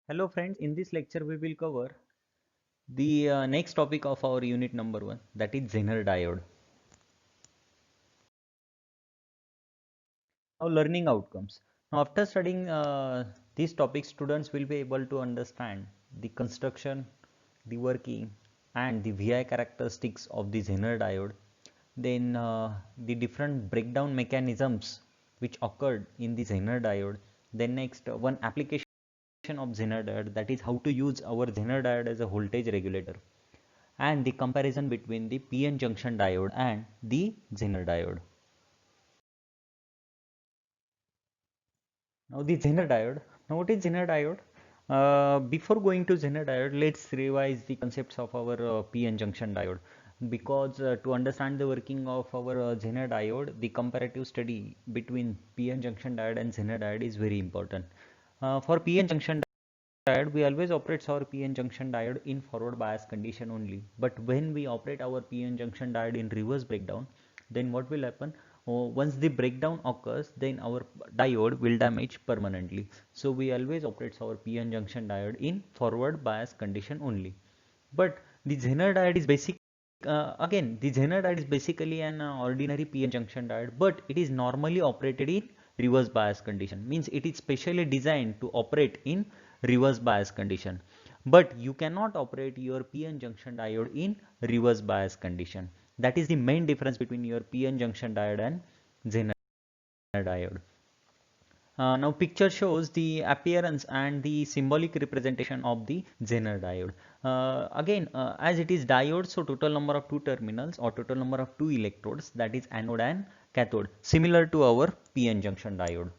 Hello friends, in this lecture we will cover the next topic of our unit number 1, that is Zener diode. Now learning outcomes. Now after studying these topics, students will be able to understand the construction, the working and the VI characteristics of the Zener diode. Then the different breakdown mechanisms which occurred in the Zener diode. Then next one application of Zener diode, that is how to use our Zener diode as a voltage regulator, and the comparison between the PN junction diode and the Zener diode. Now the Zener diode. Now what is Zener diode? Before going to Zener diode, let's revise the concepts of our PN junction diode, because to understand the working of our Zener diode, the comparative study between PN junction diode and Zener diode is very important. For PN junction diode, we always operate our PN junction diode in forward bias condition only. But when we operate our PN junction diode in reverse breakdown, then what will happen? Once the breakdown occurs, then our diode will damage permanently. So we always operate our PN junction diode in forward bias condition only. But the Zener diode is again, the Zener diode is basically an ordinary PN junction diode, but it is normally operated in reverse bias condition. Means it is specially designed to operate in reverse bias condition. But you cannot operate your PN junction diode in reverse bias condition. That is the main difference between your PN junction diode and Zener diode. Now picture shows the appearance and the symbolic representation of the Zener diode. As it is diode, so total number of two terminals or total number of two electrodes, that is anode and cathode, similar to our PN junction diode.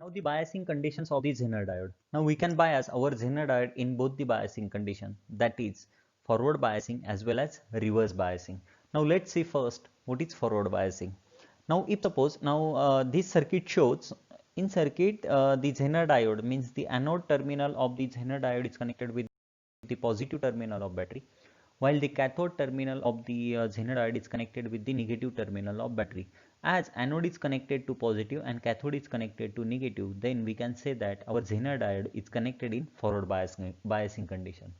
Now the biasing conditions of the Zener diode. Now we can bias our Zener diode in both the biasing condition, that is forward biasing as well as reverse biasing. Now let's see first what is forward biasing. Now if suppose this circuit shows, in circuit the Zener diode, means the anode terminal of the Zener diode is connected with the positive terminal of battery, while the cathode terminal of the Zener diode is connected with the negative terminal of battery. As anode is connected to positive and cathode is connected to negative, then we can say that our Zener diode is connected in forward biasing condition.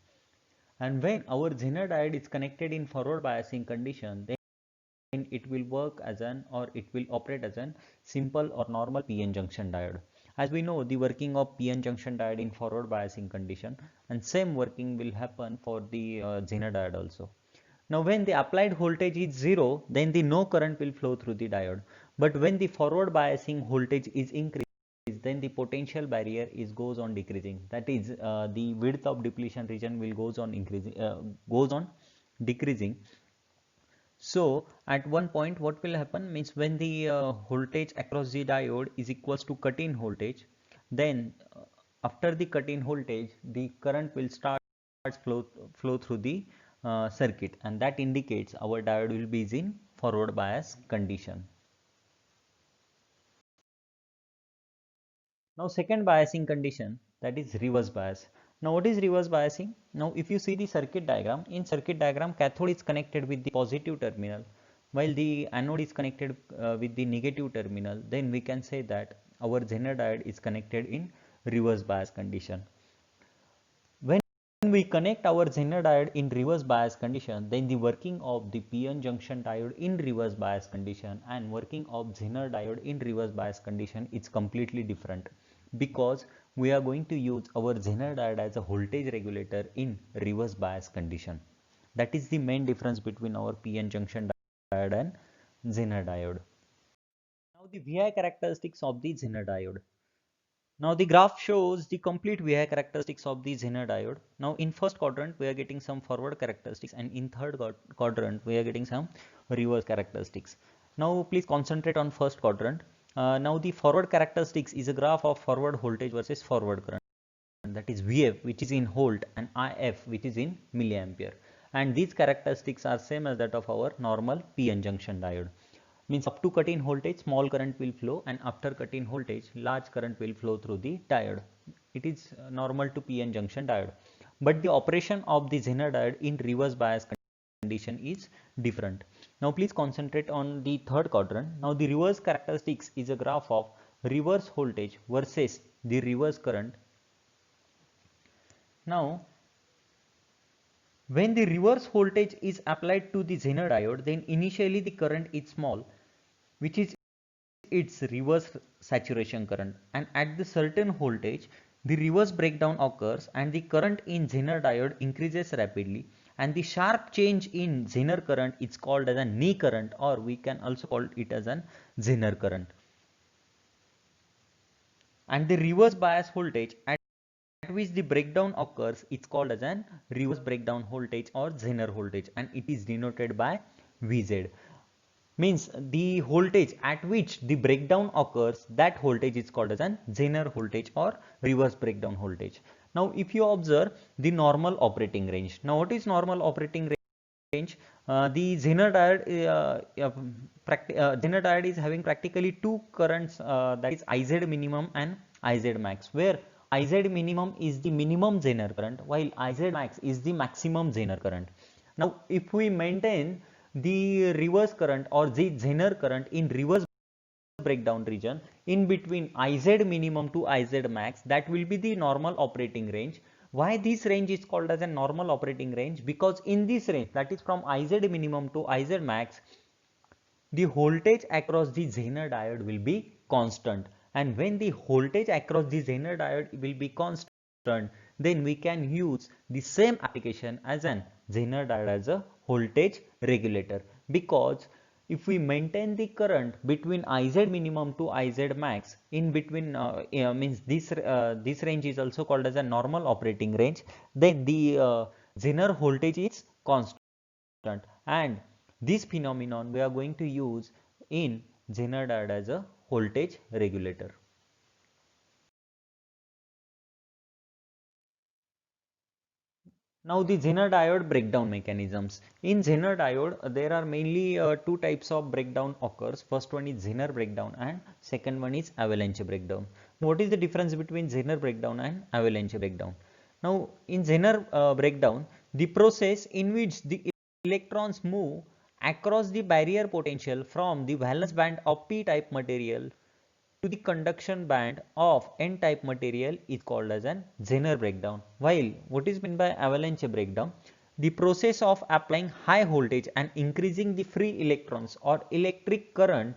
And when our Zener diode is connected in forward biasing condition, then it will work as an, or it will operate as an simple or normal PN junction diode. As we know the working of PN junction diode in forward biasing condition, and same working will happen for the Zener diode also. Now when the applied voltage is 0, then the no current will flow through the diode. But when the forward biasing voltage is increased, then the potential barrier is goes on decreasing. That is the width of depletion region will goes on decreasing. So at one point what will happen means, when the voltage across the diode is equals to cut-in voltage, then after the cut-in voltage the current will start flow through the circuit, and that indicates our diode will be in forward bias condition. Now second biasing condition, that is reverse bias. Now what is reverse biasing? Now if you see the circuit diagram, in circuit diagram cathode is connected with the positive terminal while the anode is connected with the negative terminal, then we can say that our Zener diode is connected in reverse bias condition. When we connect our Zener diode in reverse bias condition, then the working of the PN junction diode in reverse bias condition and working of Zener diode in reverse bias condition is completely different, because we are going to use our Zener diode as a voltage regulator in reverse bias condition. That is the main difference between our PN junction diode and Zener diode. Now the VI characteristics of the Zener diode. Now the graph shows the complete VI characteristics of the Zener diode. Now in first quadrant we are getting some forward characteristics, and in third quadrant we are getting some reverse characteristics. Now please concentrate on first quadrant. Now the forward characteristics is a graph of forward voltage versus forward current, that is VF, which is in volt, and IF, which is in milliampere. And these characteristics are same as that of our normal PN junction diode. Means up to cut-in voltage small current will flow, and after cut-in voltage large current will flow through the diode. It is normal to PN junction diode, but the operation of the Zener diode in reverse bias condition is different. Now please concentrate on the third quadrant. Now the reverse characteristics is a graph of reverse voltage versus the reverse current. Now, when the reverse voltage is applied to the Zener diode, then initially the current is small, which is its reverse saturation current, and at the certain voltage the reverse breakdown occurs and the current in Zener diode increases rapidly, and the sharp change in Zener current is called as a knee current, or we can also call it as an Zener current. And the reverse bias voltage at which the breakdown occurs is called as an reverse breakdown voltage or Zener voltage, and it is denoted by Vz. Means the voltage at which the breakdown occurs, that voltage is called as an Zener voltage or reverse breakdown voltage. Now if you observe the normal operating range. Now what is normal operating range? The Zener diode is having practically two currents, that is Iz minimum and Iz max, where Iz minimum is the minimum Zener current while Iz max is the maximum Zener current. Now if we maintain the reverse current or the Zener current in reverse breakdown region in between Iz minimum to Iz max, that will be the normal operating range. Why this range is called as a normal operating range? Because in this range, that is from Iz minimum to Iz max, the voltage across the Zener diode will be constant, and when the voltage across the Zener diode will be constant, then we can use the same application as an Zener diode as a voltage regulator, because if we maintain the current between Iz minimum to Iz max in between, means this range is also called as a normal operating range, then the Zener voltage is constant, and this phenomenon we are going to use in Zener diode as a voltage regulator. Now the Zener diode breakdown mechanisms. In Zener diode, there are mainly two types of breakdown occurs. First one is Zener breakdown and second one is avalanche breakdown. What is the difference between Zener breakdown and avalanche breakdown? Now in Zener breakdown, the process in which the electrons move across the barrier potential from the valence band of p-type material to the conduction band of n-type material is called as an Zener breakdown. While what is meant by avalanche breakdown? The process of applying high voltage and increasing the free electrons or electric current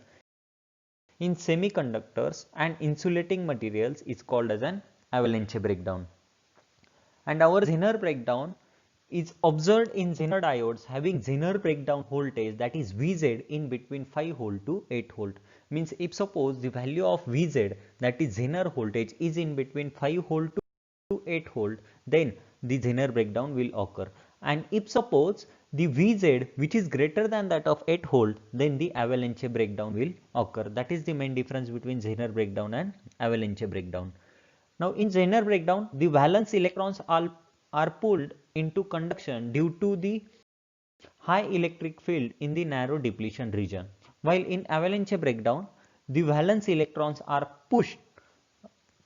in semiconductors and insulating materials is called as an avalanche breakdown. And our Zener breakdown is observed in Zener diodes having Zener breakdown voltage, that is Vz, in between 5 volt to 8 volt. Means if suppose the value of Vz, that is Zener voltage, is in between 5 volt to 8 volt, then the Zener breakdown will occur. And if suppose the Vz which is greater than that of 8 volt, then the avalanche breakdown will occur. That is the main difference between Zener breakdown and avalanche breakdown. Now in Zener breakdown, the valence electrons are pulled into conduction due to the high electric field in the narrow depletion region. While in avalanche breakdown, the valence electrons are pushed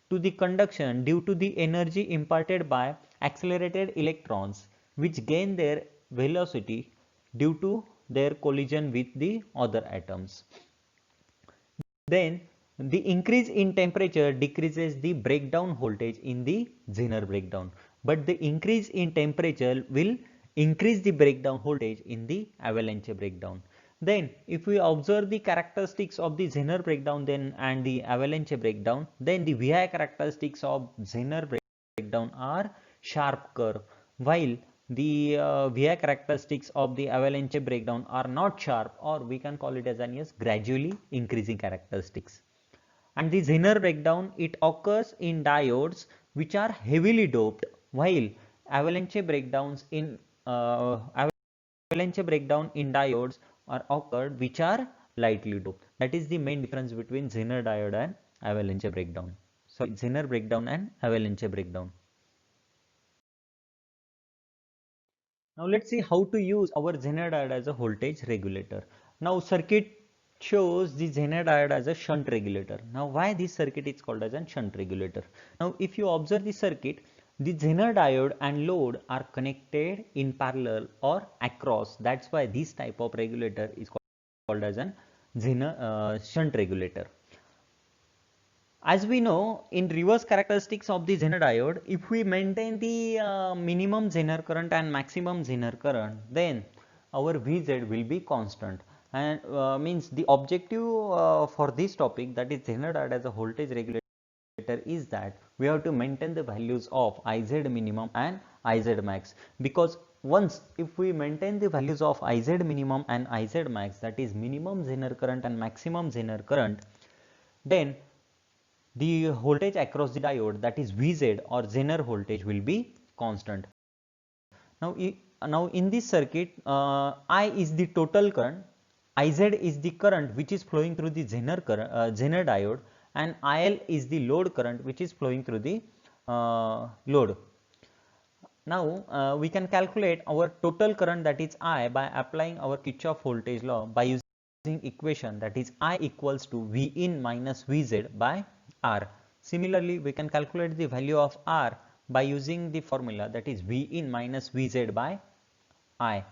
to the conduction due to the energy imparted by accelerated electrons, which gain their velocity due to their collision with the other atoms. Then the increase in temperature decreases the breakdown voltage in the Zener breakdown, but the increase in temperature will increase the breakdown voltage in the avalanche breakdown. Then if we observe the characteristics of the Zener breakdown then and the avalanche breakdown, then the VI characteristics of Zener breakdown are sharp curve, while the VI characteristics of the avalanche breakdown are not sharp, or we can call it as an gradually increasing characteristics. And the Zener breakdown, it occurs in diodes which are heavily doped, while avalanche breakdowns in avalanche breakdown in diodes are occurred which are lightly doped. That is the main difference between Zener diode and avalanche breakdown. So Zener breakdown and avalanche breakdown. Now let's see how to use our Zener diode as a voltage regulator. Now circuit shows the Zener diode as a shunt regulator. Now why this circuit is called as a shunt regulator? Now if you observe the circuit, the Zener diode and load are connected in parallel or across. That's why this type of regulator is called as a Zener shunt regulator. As we know, in reverse characteristics of the Zener diode, if we maintain the minimum Zener current and maximum Zener current, then our Vz will be constant. And means the objective for this topic, that is Zener diode as a voltage regulator, is that we have to maintain the values of Iz minimum and Iz max, because once if we maintain the values of Iz minimum and Iz max, that is minimum Zener current and maximum Zener current, then the voltage across the diode, that is Vz or Zener voltage, will be constant. Now in this circuit, I is the total current, Iz is the current which is flowing through the Zener diode, and IL is the load current which is flowing through the load. Now we can calculate our total current, that is I, by applying our Kirchhoff voltage law by using equation, that is I equals to V in minus Vz by R. Similarly, we can calculate the value of R by using the formula, that is V in minus Vz by I,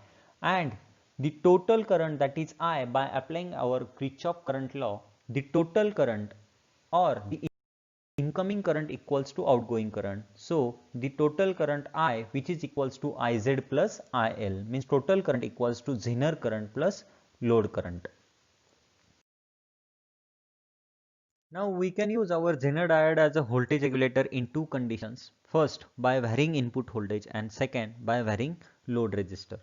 and the total current, that is I, by applying our Kirchhoff current law, the total current or the incoming current equals to outgoing current. So the total current I, which is equals to Iz plus IL, means total current equals to Zener current plus load current. Now we can use our Zener diode as a voltage regulator in two conditions. First, by varying input voltage, and second, by varying load resistor.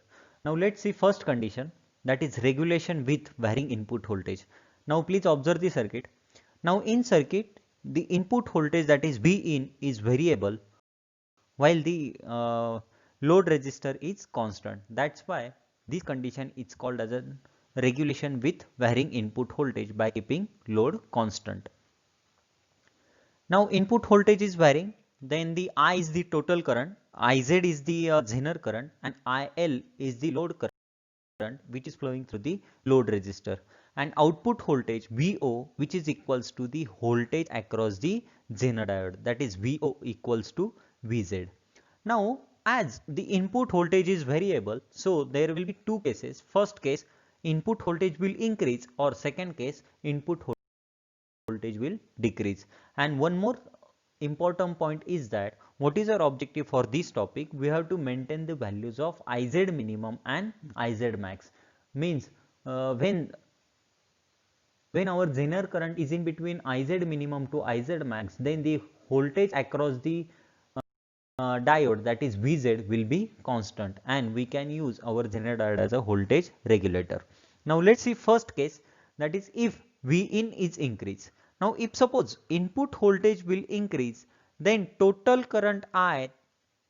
Now let's see first condition, that is regulation with varying input voltage. Now please observe the circuit. Now in circuit, the input voltage, that is V in, is variable, while the load resistor is constant. That's why this condition is called as a regulation with varying input voltage by keeping load constant. Now input voltage is varying, then the I is the total current, Iz is the Zener current, and IL is the load current which is flowing through the load resistor, and output voltage VO, which is equals to the voltage across the Zener diode, that is VO equals to Vz. Now as the input voltage is variable, so there will be two cases. First case, input voltage will increase, or second case, input voltage will decrease. And one more important point is that what is our objective for this topic? We have to maintain the values of Iz minimum and Iz max. Means when our Zener current is in between Iz minimum to Iz max, then the voltage across the diode, that is Vz, will be constant, and we can use our Zener diode as a voltage regulator. Now let's see first case, that is if V in is increased. Now if suppose input voltage will increase, then total current I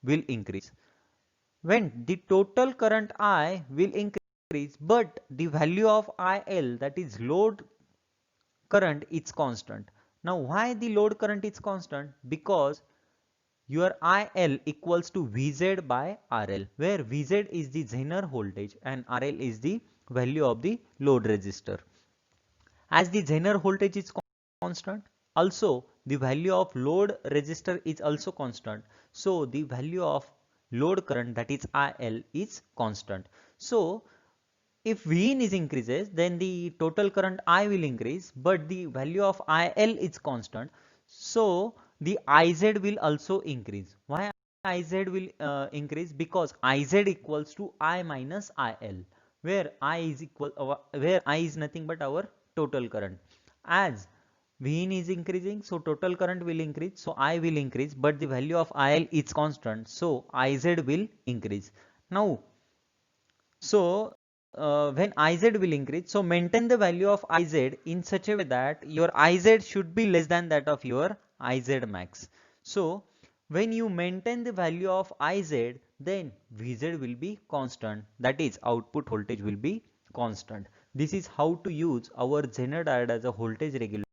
will increase. When the total current I will increase, but the value of IL, that is load current, is constant. Now why the load current is constant? Because your IL equals to Vz by RL, where Vz is the Zener voltage and RL is the value of the load resistor. As the Zener voltage is constant, also the value of load resistor is also constant. So the value of load current, that is IL, is constant. So if Vin is increases, then the total current I will increase, but the value of IL is constant. So the Iz will also increase. Why Iz will increase? Because Iz equals to I minus IL, where I is nothing but our total current. As Vin is increasing, so total current will increase, so I will increase, but the value of IL is constant, so Iz will increase. Now, so when Iz will increase, so maintain the value of Iz in such a way that your Iz should be less than that of your Iz max. So when you maintain the value of Iz, then Vz will be constant, that is output voltage will be constant. This is how to use our Zener diode as a voltage regulator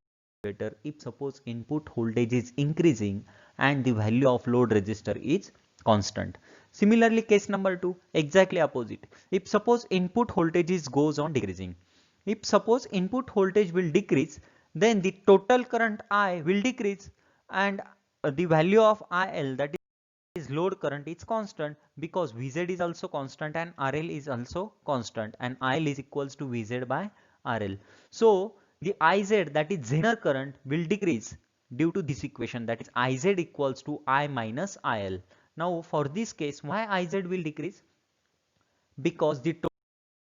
if suppose input voltage is increasing and the value of load resistor is constant. Similarly, case number 2, exactly opposite. If suppose input voltage goes on decreasing, if suppose input voltage will decrease, then the total current I will decrease, and the value of IL, that is load current, is constant, because Vz is also constant and RL is also constant, and IL is equals to Vz by RL. So the Iz, that is Zener current, will decrease, due to this equation, that is Iz equals to I minus IL. Now for this case, why Iz will decrease? Because the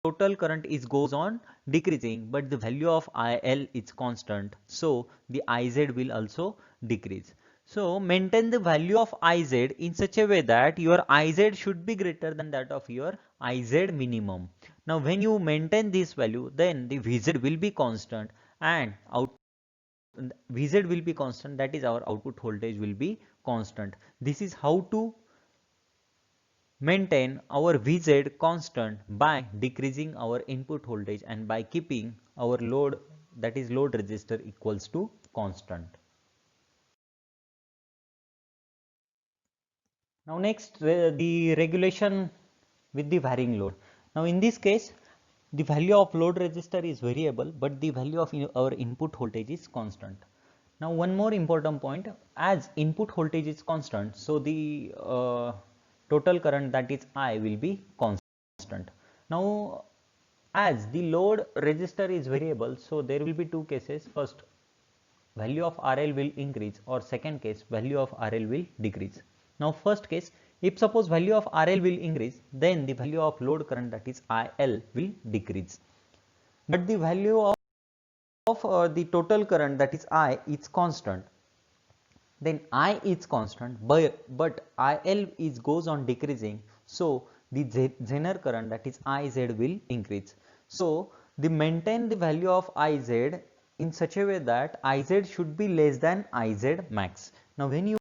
total current is goes on decreasing, but the value of IL is constant, so the Iz will also decrease. So maintain the value of Iz in such a way that your Iz should be greater than that of your Iz minimum. Now when you maintain this value, then the Vz will be constant and Vz will be constant, that is our output voltage will be constant. This is how to maintain our Vz constant by decreasing our input voltage and by keeping our load, that is load resistor, equals to constant. Now next, the regulation with the varying load. Now in this case, the value of load resistor is variable, but the value of our input voltage is constant. Now one more important point, as input voltage is constant, so the total current, that is I, will be constant. Now as the load resistor is variable, so there will be two cases. First, value of RL will increase, or second case, value of RL will decrease. Now first case, if suppose value of RL will increase, then the value of load current, that is IL, will decrease. But the value of the total current, that is I, is constant. Then I is constant, but IL is goes on decreasing, so the Zener current, that is Iz, will increase. So they maintain the value of Iz in such a way that Iz should be less than Iz max. Now when you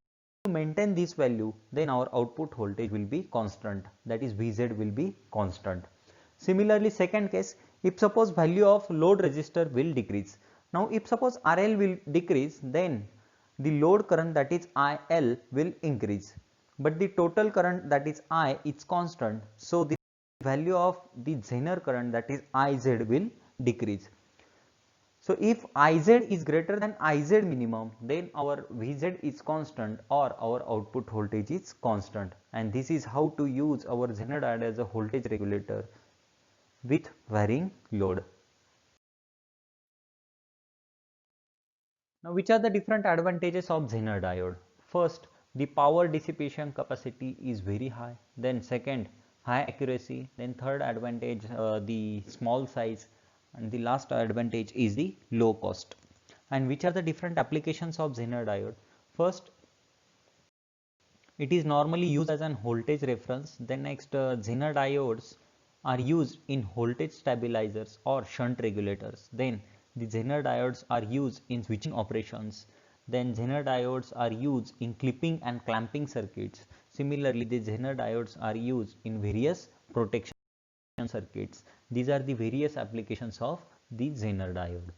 maintain this value, then our output voltage will be constant, that is Vz will be constant. Similarly, second case, if suppose value of load resistor will decrease. Now if suppose RL will decrease, then the load current, that is IL, will increase, but the total current, that is I, is constant, so the value of the Zener current, that is Iz, will decrease. So if Iz is greater than Iz minimum, then our Vz is constant or our output voltage is constant, and this is how to use our Zener diode as a voltage regulator with varying load. Now which are the different advantages of Zener diode? First, the power dissipation capacity is very high. Then second, high accuracy. Then third advantage, the small size. And the last advantage is the low cost. And which are the different applications of Zener diode? First, it is normally used as an voltage reference. Then next, Zener diodes are used in voltage stabilizers or shunt regulators. Then the Zener diodes are used in switching operations. Then Zener diodes are used in clipping and clamping circuits. Similarly, the Zener diodes are used in various protection circuits. These are the various applications of the Zener diode.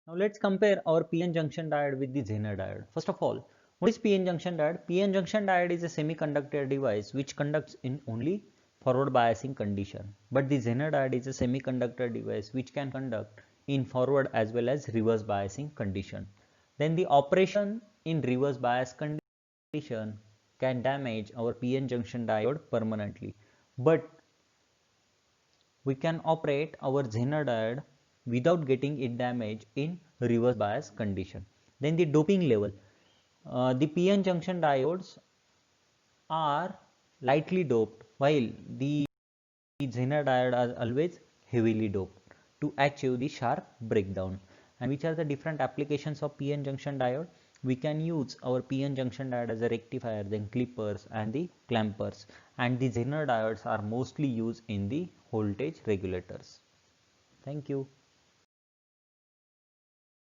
Now let's compare our PN junction diode with the Zener diode. First of all, what is PN junction diode? PN junction diode is a semiconductor device which conducts in only forward biasing condition, but the Zener diode is a semiconductor device which can conduct in forward as well as reverse biasing condition. Then the operation in reverse bias condition can damage our PN junction diode permanently, but we can operate our Zener diode without getting it damaged in reverse bias condition. Then the doping level. The PN junction diodes are lightly doped, while the Zener diode are always heavily doped to achieve the sharp breakdown. And which are the different applications of PN junction diode? We can use our PN junction diode as a rectifier, then clippers and the clampers, and the Zener diodes are mostly used in the voltage regulators. Thank you.